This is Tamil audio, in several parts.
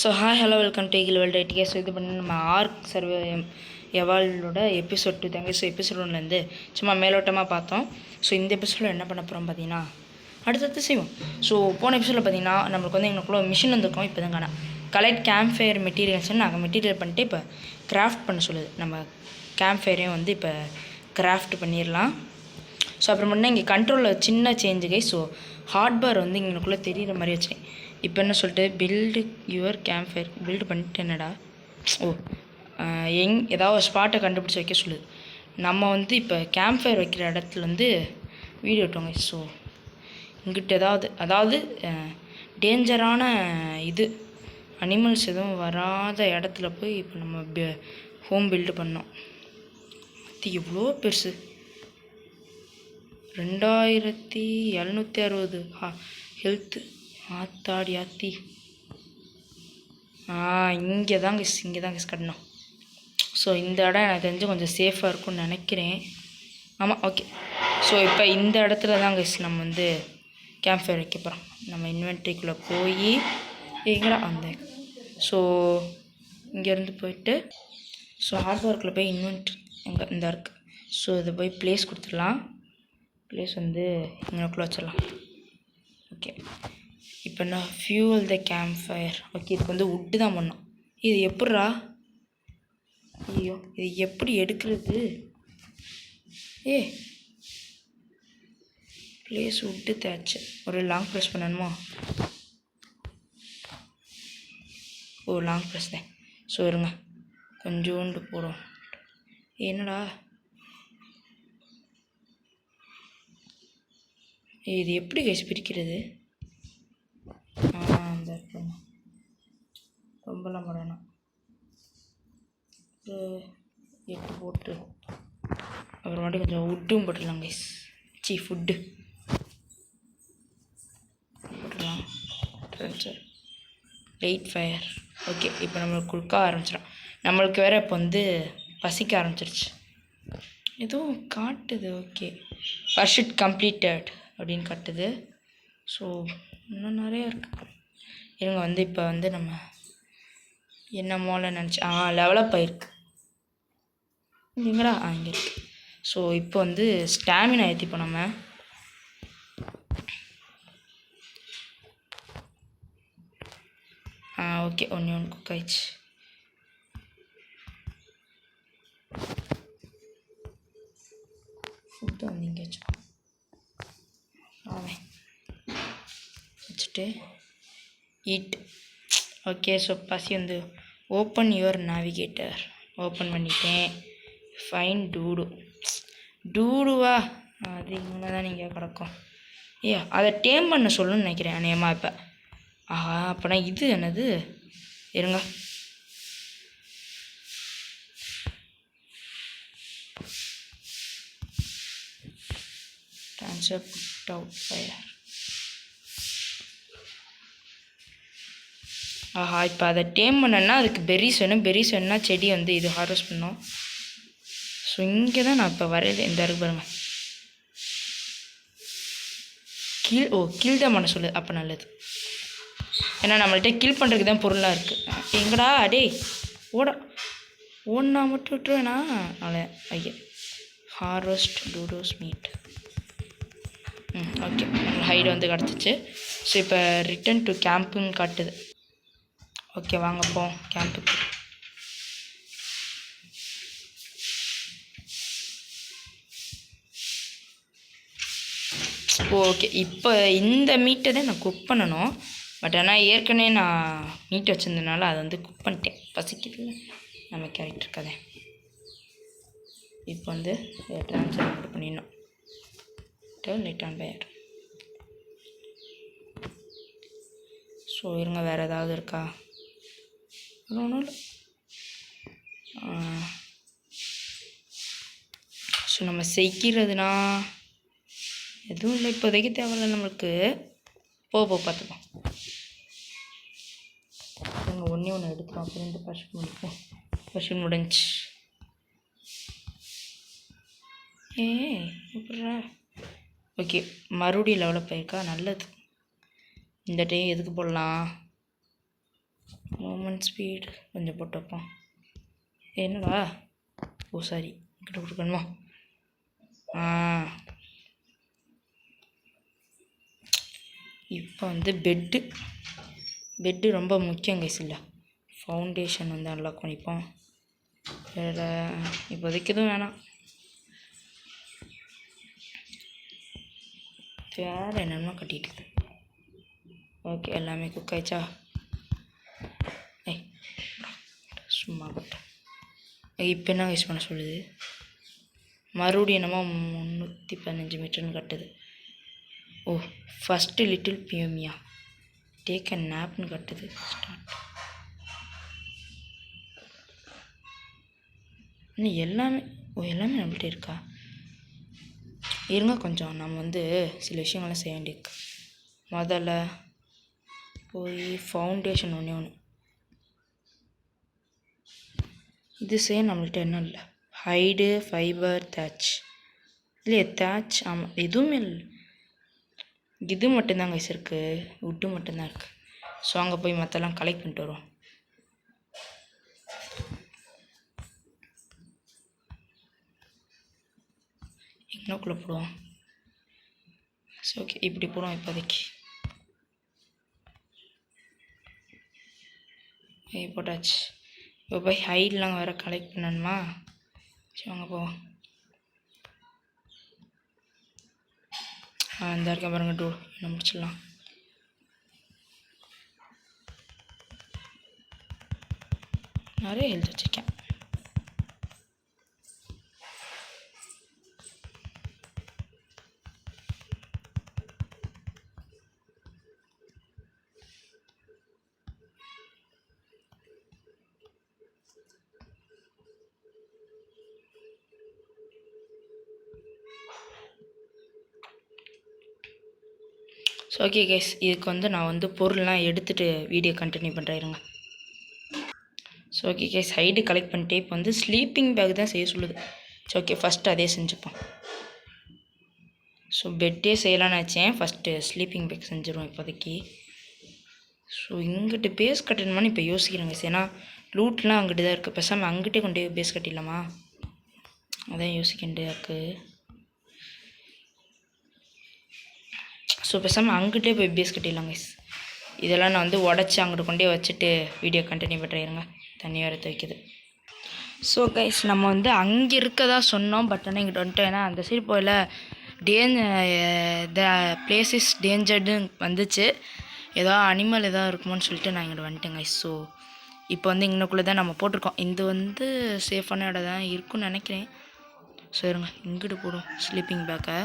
So hi hello welcome to eagle world ஐடிஎஸ். இது பண்ணி நம்ம ஆர்க் சர்வே எவால்டோட எபிசோட் 2 தாங்க. ஸோ எபிசோட் 1லேருந்து சும்மா மேலோட்டமாக பார்த்தோம். ஸோ இந்த எபிசோடில் என்ன பண்ண போகிறோம் பார்த்தீங்கன்னா அடுத்தடுத்து செய்வோம். ஸோ போன எபிசோடில் பார்த்தீங்கன்னா நம்மளுக்கு வந்து எங்களுக்குள்ள மிஷின் வந்திருக்கோம். இப்போ தாங்க கலெக்ட் கேம்ப் ஃபயர் மெட்டீரியல்ஸ்னு நாங்கள் மெட்டீரியல் பண்ணிட்டு இப்போ கிராஃப்ட் பண்ண சொல்லுது. நம்ம கேம்ப் ஃபயரையும் வந்து இப்போ கிராஃப்ட் பண்ணிடலாம். ஸோ அப்புறம் பண்ணால் இங்கே கண்ட்ரோலில் சின்ன சேஞ்சுகை. ஸோ ஹார்ட் பார் வந்து எங்களுக்குள்ளே தெரிகிற மாதிரி வச்சேன். இப்போ என்ன சொல்லிட்டு build your campfire build பண்ணிட்டு என்னடா ஏதாவது ஸ்பாட்டை கண்டுபிடிச்சி வைக்க சொல்லுது. நம்ம வந்து இப்போ கேம்ப் ஃபயர் வைக்கிற இடத்துல வந்து வீடியோ விட்டோங்க. ஸோ இங்கிட்ட அதாவது டேஞ்சரான இது அனிமல்ஸ் எதுவும் வராத இடத்துல போய் இப்போ நம்ம ஹோம் பில்டு பண்ணோம். அது எவ்வளோ பெருசு, 2760 ஹெல்த்து. ஆத்தாடி ஆத்தி. இங்கே தான் கிஸ் கட்டணும். ஸோ இந்த இடம் எனக்கு தெரிஞ்சு கொஞ்சம் சேஃபாக இருக்கும்னு நினைக்கிறேன். ஆமாம், ஓகே. ஸோ இப்போ இந்த இடத்துல தான் கிஸ் நம்ம வந்து கேம்ப் ஃபயர் வைக்க போகிறோம். நம்ம இன்வென்ட்ரிக்குள்ளே போய் எங்கடா அந்த ஸோ இங்கேருந்து போயிட்டு ஸோ ஹார்ட் ஒர்க்கில் போய் இன்வென்ட்ரி எங்கே இந்த இருக்குது. ஸோ இதை போய் ப்ளேஸ் கொடுத்துடலாம். ப்ளேஸ் வந்து இங்கேக்குள்ளே வச்சிடலாம். ஓகே, இப்போ நான் ஃபியூவல் த கேம்ப் ஃபயர். ஓகே, இதுக்கு வந்து உட்டு தான் பண்ணோம். இது எப்பட்றா? ஐயோ, இது எப்படி எடுக்கிறது? ப்ளேஸ் உட்டு தேய்ச்சி ஒரு லாங் ப்ரெஸ் பண்ணணுமா? லாங் ப்ரெஸ் தான். ஸோ இருங்க, கொஞ்சோண்டு போடும். என்னடா இது எப்படி கைஸ் பிரிக்கிறது? அந்த ரொம்பலாம் போடணும். ஒரு 8 போட்டு அப்புறமாட்டி கொஞ்சம் உட்டும் போட்டுடலாம் கைஸ். ஃபுட்டு போட்டுடலாம். ட்ரென்ச்சர் லைட் ஃபயர். ஓகே, இப்போ நம்மளுக்கு கொடுக்க ஆரம்பிச்சிடும். நம்மளுக்கு வேறு இப்போ வந்து பசிக்க ஆரம்பிச்சிருச்சு. எதுவும் காட்டுது. ஓகே, பர்ஷூட் கம்ப்ளீட்டட் அப்படின்னு காட்டுது. ஸோ இன்னும் நிறையா இருக்குது. இவங்க வந்து இப்போ வந்து நம்ம என்ன மோல நினச்சி லெவலப் ஆயிருக்கு. இல்லைங்களா? இங்கே இருக்குது. ஸோ இப்போ வந்து ஸ்டாமினா ஏற்றிப்போம் நம்ம. ஓகே, ஒன்று குக் ஆயிடுச்சு. ஃபுட்டு வந்து இங்கே வச்சுக்கோ. வச்சுட்டு ஈட். ஓகே, ஸோ பசி வந்து ஓப்பன் யுவர் நேவிகேட்டர். ஓப்பன் பண்ணிட்டேன். ஃபைன் டூடுவா அது இங்கே தான் நீங்கள் கிடக்கும். அதை டேம் பண்ண சொல்லணும்னு நினைக்கிறேன் அநேகமாக. இப்போ அப்போனா இது என்னது? இருங்க, ட்ரான்ஸ்ஃபர் புட் அவுட் ஃபயர். இப்போ அதை டேம் பண்ணனா அதுக்கு பெரிஸ் வேணும். பெரிஸ் வேணுன்னா செடி வந்து இது ஹார்வெஸ்ட் பண்ணோம். ஸோ இங்கே தான் நான் இப்போ வரையில இந்த இருக்கு பாருங்க. கீழ் தான் பண்ண சொல்லு. அப்போ நல்லது. ஏன்னா நம்மள்கிட்ட கில் பண்ணுறதுக்கு தான் பொருளாக இருக்குது. எங்கடா ஓடனா மட்டும் விட்டுருவேண்ணா. அதனால் ஓகே, ஹார்வெஸ்ட் டூடோஸ் மீட். ஓகே, ஹைடு வந்து கிடச்சிச்சு. ஸோ இப்போ ரிட்டன் டு கேம்புன்னு காட்டுது. ஓகே, வாங்க போம் கேம்புக்கு. ஓகே, இப்போ இந்த மீட்டை தான் நான் குக் பண்ணணும். பட் ஆனால் ஏற்கனவே நான் மீட் வச்சுருந்தனால அதை வந்து குக் பண்ணிட்டேன். பசிக்குதுல்ல நம்ம கேரக்டர் கதை. இப்போ வந்து ட்ரான்ஸ்ஃபர் பண்ணிடணும். Light on fire. ஸோ இருங்க, வேறு ஏதாவது இருக்கா? ஒன்றும் இல்லை. ஸோ நம்ம செய்கிறதுனா எதுவும் இல்லை இப்போதைக்கு. தேவையில்லை நம்மளுக்கு. பார்த்துப்போம். நாங்கள் ஒன்று எடுத்துகிறோம். அப்புறம் இந்த பர்ஷன் முடிஞ்சு. எப்படா? ஓகே, மறுபடியும் லெவலப் ஆயிருக்கா. நல்லது. இந்த டைம் எதுக்கு போடலாம்? மூமெண்ட் ஸ்பீடு கொஞ்சம் போட்டு வைப்போம். என்னடா ஓ சாரி இங்கிட்ட கொடுக்கணுமா? இப்போ வந்து பெட்டு ரொம்ப முக்கியம் கைஸ். இல்லை ஃபவுண்டேஷன் வந்து அன்லாக் பண்ணிப்போம். வேறு இப்போதைக்கு எதுவும் வேணாம். வேறு என்னென்ன கட்டிட்டு ஓகே எல்லாமே குக் ஆயிடுச்சா? சும்மா பட்டேன். இப்போ என்ன யூஸ் பண்ண சொல்லுது? மறுபடியும் என்னமோ 315 மீட்டர்னு கட்டுது. ஓ ஃபஸ்ட்டு லிட்டில் பியூமியா டேக் அ நாப்னு கட்டுது. ஸ்டார்ட். இன்னும் எல்லாமே நம்மள்கிட்ட இருக்கா? இருங்க கொஞ்சம் நம்ம வந்து சில விஷயங்கள்லாம் செய்ய வேண்டியிருக்கு. முதல்ல போய் ஃபவுண்டேஷன் ஒன்று இது செய்ய நம்மள்கிட்ட என்ன இல்லை. ஹைடு ஃபைபர் தேட்ச் இல்லையே தேட்ச். ஆமாம் எதுவுமே இல்லை. இது மட்டும்தான் கைஸ் இருக்குது. உட்டு மட்டும்தான் இருக்குது. ஸோ அங்கே போய் மற்றெல்லாம் கலெக்ட் பண்ணிட்டு வருவோம். எங்கனக்குள்ளே போடுவோம். சரி ஓகே இப்படி போடுவோம் இப்போதைக்கு. போட்டாச்சு. இப்போ போய் ஹைட்லாம் வேறு கலெக்ட் பண்ணணுமா? சரி வாங்க போவோம். இந்த இருக்க பாருங்க டூர் என்ன முடிச்சிடலாம். நிறைய ஹெல்த் வச்சுருக்கேன். ஸோ ஓகே கேஸ் இதுக்கு வந்து நான் வந்து பொருள்லாம் எடுத்துகிட்டு வீடியோ கண்டினியூ பண்ணுறேன். ஸோ ஓகே கேஸ் ஹைடு கலெக்ட் பண்ணிட்டு இப்போ வந்து ஸ்லீப்பிங் பேக் தான் செய்ய சொல்லுது. ஸோ ஓகே ஃபஸ்ட்டு அதே செஞ்சுப்போம். ஸோ பெட்டே செய்யலான்னு வச்சேன். ஃபஸ்ட்டு ஸ்லீப்பிங் பேக் செஞ்சுருவோம் இப்போதைக்கு. ஸோ இங்கிட்டு பேஸ் கட்டணுமான்னு இப்போ யோசிக்கிறேங்க. ஏன்னா லூட்லாம் அங்கிட்டு தான் இருக்குது. பேசாமல் அங்கிட்டே கொண்டு போய் பேஸ் கட்டிடலாமா? அதான் யோசிக்கின்றே இருக்குது. ஸோ பேசாமல் அங்கிட்டே போய் பேஸ் கட்டிடலாம் கைஸ். இதெல்லாம் நான் வந்து உடச்சி அங்கிட்டு கொண்டே வச்சுட்டு வீடியோ கண்டினியூ பண்ணுறேங்க. தண்ணி வர துவைக்குது. ஸோ கைஸ் நம்ம வந்து அங்கே இருக்கதா சொன்னோம். பட் ஆனால் இங்கிட்ட வந்துட்டோம். ஏன்னா அந்த சைடு போகல த பிளேஸ் இஸ் டேஞ்சர்டுன்னு வந்துச்சு. ஏதோ அனிமல் எதாவது இருக்குமோன்னு சொல்லிட்டு நான் இங்கிட்ட வந்துட்டேன் கைஸ். ஸோ இப்போ வந்து இங்கனக்குள்ளே தான் நம்ம போட்டிருக்கோம். இது வந்து சேஃபான இடம் தான் இருக்குன்னு நினைக்கிறேன். ஸோ இருங்க இங்கிட்டு போடும் ஸ்லீப்பிங் பேக்கை.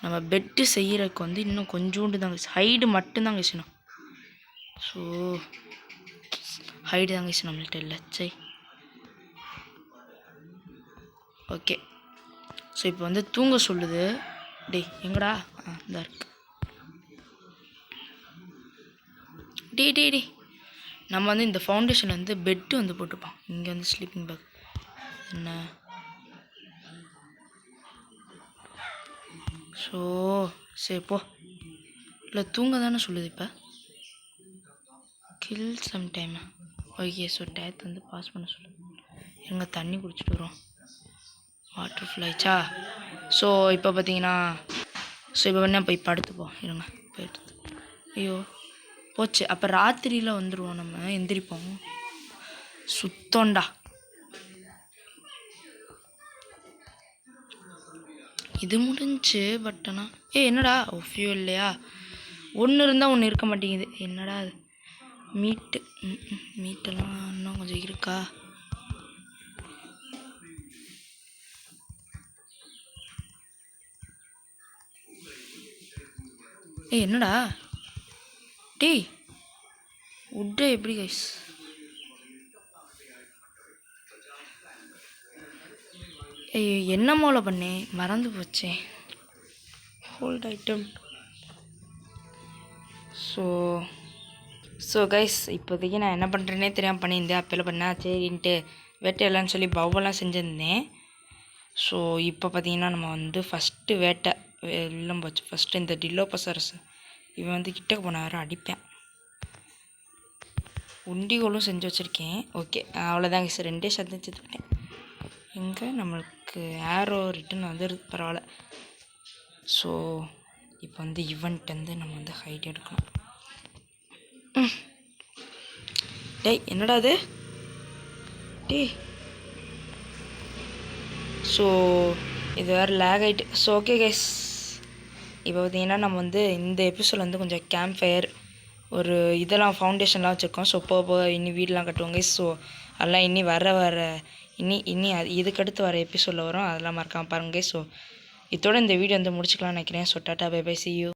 நம்ம பெட்டு செய்கிறதுக்கு வந்து இன்னும் கொஞ்சோண்டு தாங்க ஹைடு மட்டும்தாங்க செய்யணும். ஸோ ஹைடு தாங்க நம்மள்கிட்ட இல்லை. சரி ஓகே. ஸோ இப்போ வந்து தூங்க சொல்லுது. டேய் எங்கடா? இந்த இருக்கு. டே நம்ம வந்து இந்த ஃபவுண்டேஷன் வந்து பெட்டு வந்து போட்டுப்போம். இங்கே வந்து ஸ்லீப்பிங் பேக் என்ன? ஸோ சரி போ. இல்லை தூங்க தானே சொல்லுது இப்போ. Kill some time. Okay so டயத்தை வந்து பாஸ் பண்ண சொல்லுது. எங்கே தண்ணி குடிச்சிட்டு வரும். வாட்டர் ஃபுல் ஆயிடுச்சா? ஸோ இப்போ பார்த்தீங்கன்னா இப்போ வேணா போய் படுத்துப்போம். இருங்க போயிட்டு. ஐயோ போச்சு. அப்போ ராத்திரியில் வந்துடுவோம். நம்ம எந்திரிப்போம். சுத்தம்டா. இது முடிஞ்சு. பட் ஆனால் என்னடா ஃபியூல் இல்லையா? ஒன்று இருந்தால் ஒன்று இருக்க மாட்டேங்குது. என்னடா அது? மீட்டெல்லாம் இன்னும் கொஞ்சம் இருக்கா? என்னடா டேய் உட்டை எப்படி கைஸ்? என்ன மூளை பண்ணேன் மறந்து போச்சேன். Hold item. ஸோ கைஸ் இப்போதைக்கு நான் என்ன பண்ணுறேன்னே தெரியாமல் பண்ணியிருந்தேன். அப்போல்லாம் பண்ணேன் சரின்ட்டு வேட்டையெல்லாம்னு சொல்லி பவ்வெல்லாம் செஞ்சுருந்தேன். ஸோ இப்போ பார்த்தீங்கன்னா நம்ம வந்து ஃபஸ்ட்டு வேட்டை எல்லாம் போச்சு. ஃபஸ்ட்டு இந்த டில்லோபசரஸ் இவன் வந்து கிட்ட போன வேறு அடிப்பேன். உண்டிகோலும் செஞ்சு வச்சுருக்கேன். ஓகே அவ்வளோதாங்க சார், 2 சத்தம் வச்சுருக்கேன். எங்கே நம்மளுக்கு ஏரோ ரிட்டன் வந்துடுது, பரவாயில்ல. ஸோ இப்போ வந்து ஈவெண்ட் வந்து நம்ம வந்து ஹைட் எடுக்கணும். டேய் என்னடா அது டேய். ஸோ இது வேறு லேக் ஆகிட்டு. ஸோ ஓகே கைஸ், இப்போ பார்த்தீங்கன்னா நம்ம வந்து இந்த எபிசோட் வந்து கொஞ்சம் கேம்ப் ஃபயர் ஒரு இதெல்லாம் ஃபவுண்டேஷன்லாம் வச்சுருக்கோம். ஸோ போக இன்னி வீடெலாம் கட்டுவாங்க. ஸோ அதெல்லாம் இன்னி வர இன்னி இதுக்கடுத்து வர எபிசோடில் வரும், அதெல்லாம் மறக்காமல் பாருங்க. ஸோ இதோட இந்த வீடியோ வந்து முடிச்சுக்கலாம்னு நினைக்கிறேன். So tata bye bye, see you.